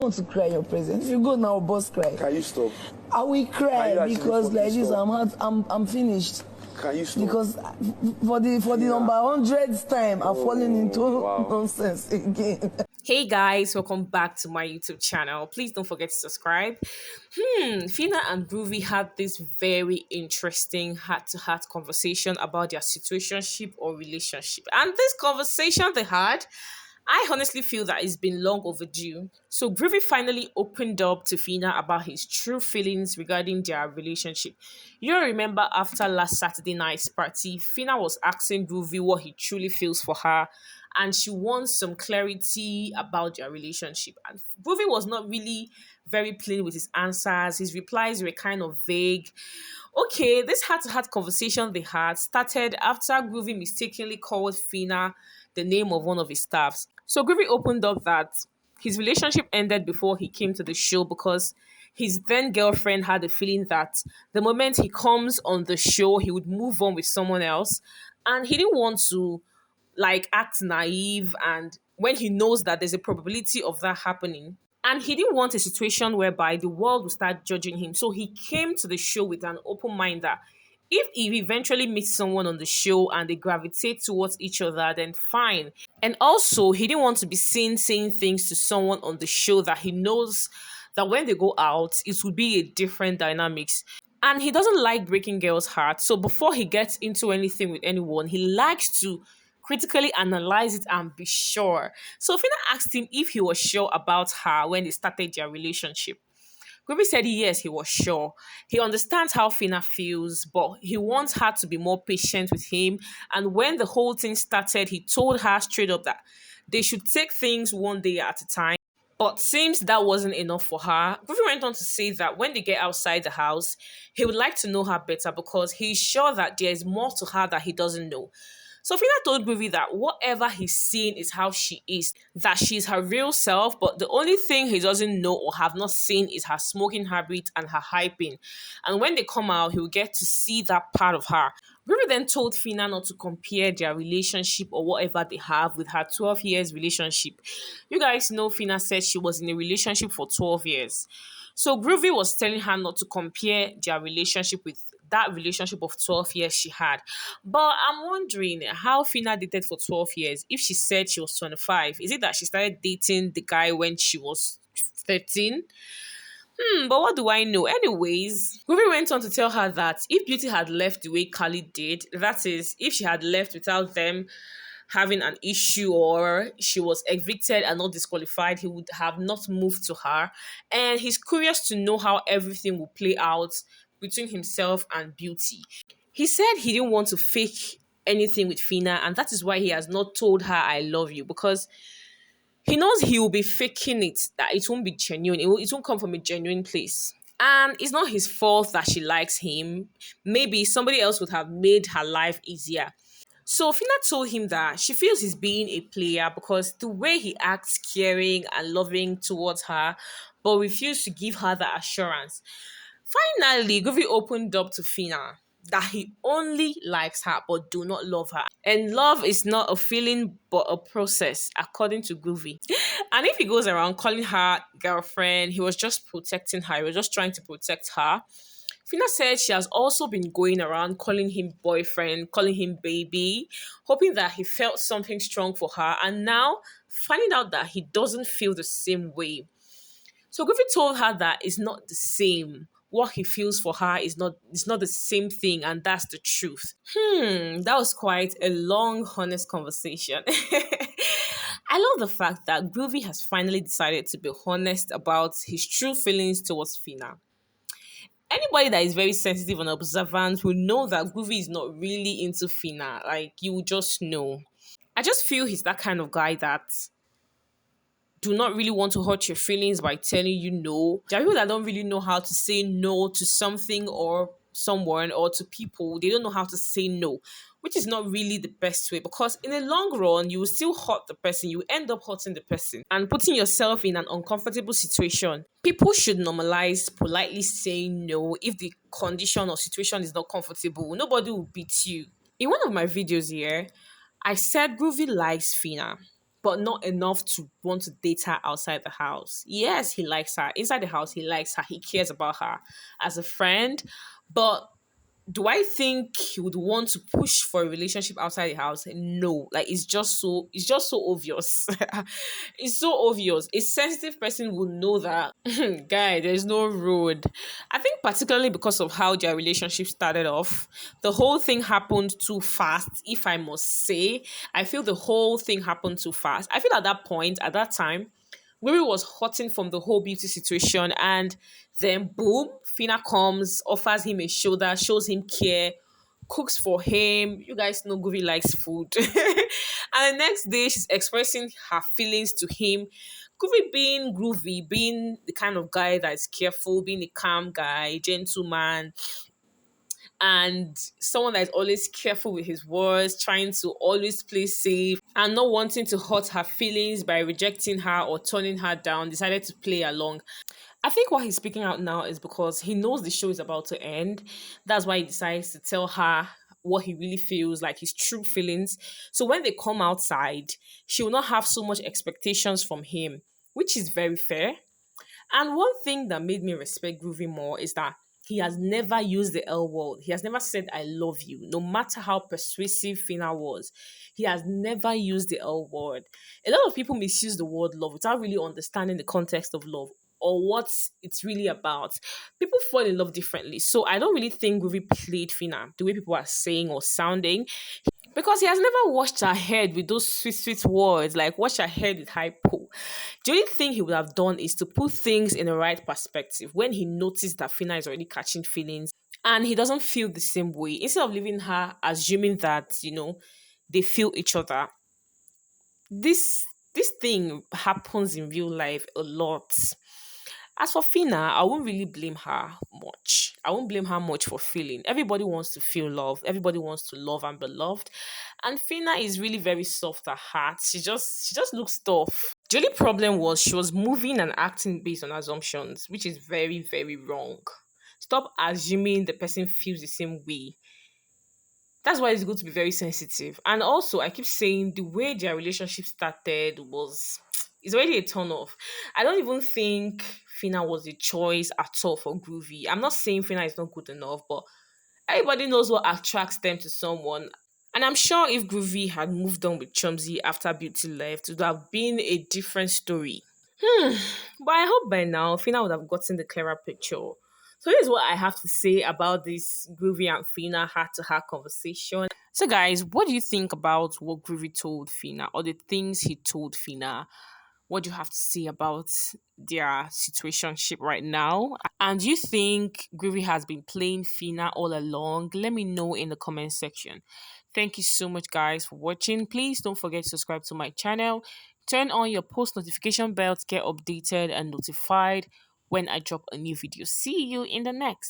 want to cry in your presence. You go now, boss cry. Can you stop? I will cry because like this, I'm finished. Can you stop? Because for the number 100th time, I've fallen into nonsense again. Hey guys, welcome back to my YouTube channel. Please don't forget to subscribe. Phyna and Groovy had this very interesting heart-to-heart conversation about their situationship or relationship. And this conversation they had, I honestly feel that it's been long overdue. So Groovy finally opened up to Phyna about his true feelings regarding their relationship. You remember after last Saturday night's party, Phyna was asking Groovy what he truly feels for her, and she wants some clarity about their relationship. And Groovy was not really very plain with his answers. His replies were kind of vague. Okay, this heart-to-heart conversation they had started after Groovy mistakenly called Phyna the name of one of his staffs. So Groovy opened up that his relationship ended before he came to the show because his then girlfriend had a feeling that the moment he comes on the show, he would move on with someone else. And he didn't want to act naive, and when he knows that there's a probability of that happening. And he didn't want a situation whereby the world would start judging him. So he came to the show with an open mind that if he eventually meets someone on the show and they gravitate towards each other, then fine. And also, he didn't want to be seen saying things to someone on the show that he knows that when they go out, it will be a different dynamics. And he doesn't like breaking girls' hearts. So before he gets into anything with anyone, he likes to critically analyze it and be sure. So Phyna asked him if he was sure about her when they started their relationship. Groovy said yes, he was sure. He understands how Phyna feels, but he wants her to be more patient with him. And when the whole thing started, he told her straight up that they should take things one day at a time. But seems that wasn't enough for her. Groovy went on to say that when they get outside the house, he would like to know her better because he's sure that there is more to her that he doesn't know. So Phyna told Groovy that whatever he's seen is how she is, that she's her real self, but the only thing he doesn't know or have not seen is her smoking habit and her hyping. And when they come out, he'll get to see that part of her. Groovy then told Phyna not to compare their relationship or whatever they have with her 12 years relationship. You guys know Phyna said she was in a relationship for 12 years. So Groovy was telling her not to compare their relationship with that relationship of 12 years she had. But I'm wondering how Phyna dated for 12 years if she said she was 25. Is it that she started dating the guy when she was 13? But what do I know? Anyways, Groovy went on to tell her that if Beauty had left the way Khalid did, that is, if she had left without them having an issue or she was evicted and not disqualified, he would have not moved to her. And he's curious to know how everything will play out between himself and Beauty. He said he didn't want to fake anything with Phyna, and that is why he has not told her I love you, because he knows he will be faking it, that it won't be genuine. It won't come from a genuine place. And it's not his fault that she likes him. Maybe somebody else would have made her life easier. So Phyna told him that she feels he's being a player because the way he acts caring and loving towards her, but refused to give her that assurance. Finally, Groovy opened up to Phyna that he only likes her but do not love her. And love is not a feeling but a process, according to Groovy. And if he goes around calling her girlfriend, he was just protecting her. He was just trying to protect her. Phyna said she has also been going around calling him boyfriend, calling him baby, hoping that he felt something strong for her, and now finding out that he doesn't feel the same way. So Groovy told her that it's not the same. What he feels for her is not the same thing, and that's the truth. That was quite a long, honest conversation. I love the fact that Groovy has finally decided to be honest about his true feelings towards Phyna. Anybody that is very sensitive and observant will know that Groovy is not really into Phyna. Like, you will just know. I just feel he's that kind of guy that do not really want to hurt your feelings by telling you no. There are people that don't really know how to say no to something or someone or to people. They don't know how to say no, which is not really the best way, because in the long run, you will still hurt the person. You end up hurting the person and putting yourself in an uncomfortable situation. People should normalize politely saying no if the condition or situation is not comfortable. Nobody will beat you. In one of my videos here, I said Groovy likes Phyna. but not enough to want to date her outside the house. Yes, he likes her. Inside the house, he likes her. He cares about her as a friend. But do I think he would want to push for a relationship outside the house? No. Like it's just so obvious. It's so obvious. A sensitive person will know that guy, there's no road. I think particularly because of how their relationship started off. The whole thing happened too fast, if I must say. I feel the whole thing happened too fast. I feel at that point, at that time, Riri was hurting from the whole beauty situation, and then boom, Phyna comes, offers him a shoulder, shows him care, cooks for him. You guys know Groovy likes food. And the next day, she's expressing her feelings to him. Groovy being groovy, being the kind of guy that is careful, being a calm guy, gentleman, and someone that is always careful with his words, trying to always play safe and not wanting to hurt her feelings by rejecting her or turning her down, decided to play along. I think why he's speaking out now is because he knows the show is about to end. That's why he decides to tell her what he really feels, like his true feelings. So when they come outside, she will not have so much expectations from him, which is very fair. And one thing that made me respect Groovy more is that he has never used the L word. He has never said, I love you, no matter how persuasive Phyna was. He has never used the L word. A lot of people misuse the word love without really understanding the context of love or what it's really about. People fall in love differently. So I don't really think Groovy played Phyna the way people are saying or sounding. Because he has never washed her head with those sweet, sweet words, like wash her head with hypo. The only thing he would have done is to put things in the right perspective when he noticed that Phyna is already catching feelings and he doesn't feel the same way. Instead of leaving her assuming that, they feel each other. This thing happens in real life a lot. As for Phyna, I won't really blame her much. I won't blame her much for feeling. Everybody wants to feel love. Everybody wants to love and be loved. And Phyna is really very soft at heart. She just looks tough. The only problem was she was moving and acting based on assumptions, which is very, very wrong. Stop assuming the person feels the same way. That's why it's good to be very sensitive. And also, I keep saying the way their relationship started was it's already a turn off. I don't even think Phyna was a choice at all for Groovy. I'm not saying Phyna is not good enough, but everybody knows what attracts them to someone. And I'm sure if Groovy had moved on with Chumsy after Beauty left, it would have been a different story. But I hope by now Phyna would have gotten the clearer picture. So here's what I have to say about this Groovy and Phyna heart-to-heart conversation. So guys, what do you think about what Groovy told Phyna or the things he told Phyna? What do you have to say about their situationship right now? And do you think Groovy has been playing Phyna all along? Let me know in the comment section. Thank you so much, guys, for watching. Please don't forget to subscribe to my channel. Turn on your post notification bell to get updated and notified when I drop a new video. See you in the next.